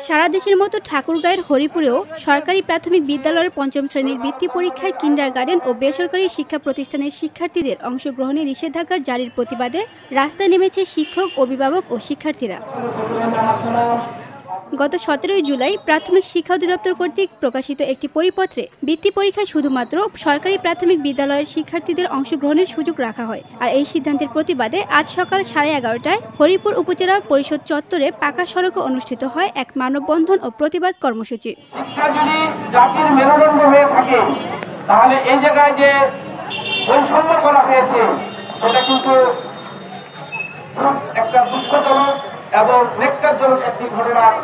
সারা দেশের মতো ঠাকুরগাঁয়ের হরিপুরেও সরকারি প্রাথমিক বিদ্যালয়ের পঞ্চম শ্রেণীর বৃত্তি পরীক্ষায় কিন্ডারগার্টেন ও বেসরকারি শিক্ষা প্রতিষ্ঠানের শিক্ষার্থীদের অংশগ্রহণে নিষেধাজ্ঞা জারির প্রতিবাদে রাস্তায় নেমেছে শিক্ষক, অভিভাবক ও শিক্ষার্থীরা। গত 17 জুলাই প্রাথমিক শিক্ষা অধিদপ্তর কর্তৃক প্রকাশিত একটি পরিপত্রে বৃত্তি পরীক্ষায় শুধুমাত্র সরকারি প্রাথমিক বিদ্যালয়ের শিক্ষার্থীদের অংশগ্রহণের সুযোগ রাখা হয়। আর এই সিদ্ধান্তের প্রতিবাদে আজ সকাল 11:30টায় হরিপুর উপজেলা পরিষদ চত্বরে পাকা সড়কে অনুষ্ঠিত হয় এক মানববন্ধন ও প্রতিবাদ কর্মসূচি। শিক্ষা যদি জাতির মেরুদণ্ড হয়ে থাকে তাহলে এই জায়গায় যে বৈষম্য করা হয়েছে সেটা কিন্তু একটা দুঃখজনক এবং নেককারজনক একটি ঘটনার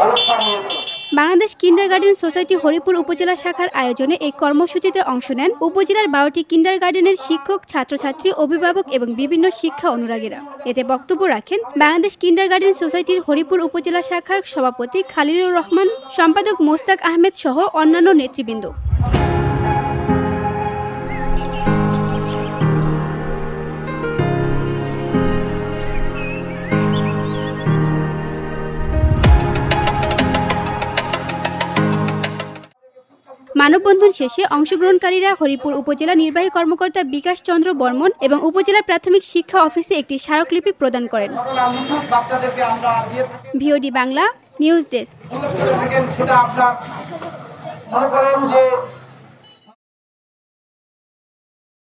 অবস্থান নিয়েছে। বাংলাদেশ কিন্ডারগার্টেন সোসাইটি হরিপুর উপজেলা শাখার আয়োজনে এই কর্মসূচিতে অংশ নেন উপজেলার 12টি কিন্ডারগার্টেনের শিক্ষক, ছাত্রছাত্রী, অভিভাবক এবং বিভিন্ন শিক্ষা অনুরাগীরা। এতে বক্তব্য রাখেন বাংলাদেশ কিন্ডারগার্টেন সোসাইটির হরিপুর উপজেলা শাখার সভাপতি খালিলুর রহমান, সম্পাদক মোস্তাক আহমেদ সহ অন্যান্য নেতৃবৃন্দ। মানববন্ধন শেষে অংশগ্রহণকারীরা হরিপুর উপজেলা নির্বাহী কর্মকর্তা বিকাশ চন্দ্র বর্মন এবং উপজেলা প্রাথমিক শিক্ষা অফিসে একটি স্মারকলিপি প্রদান করেন। VOD Bangla news desk.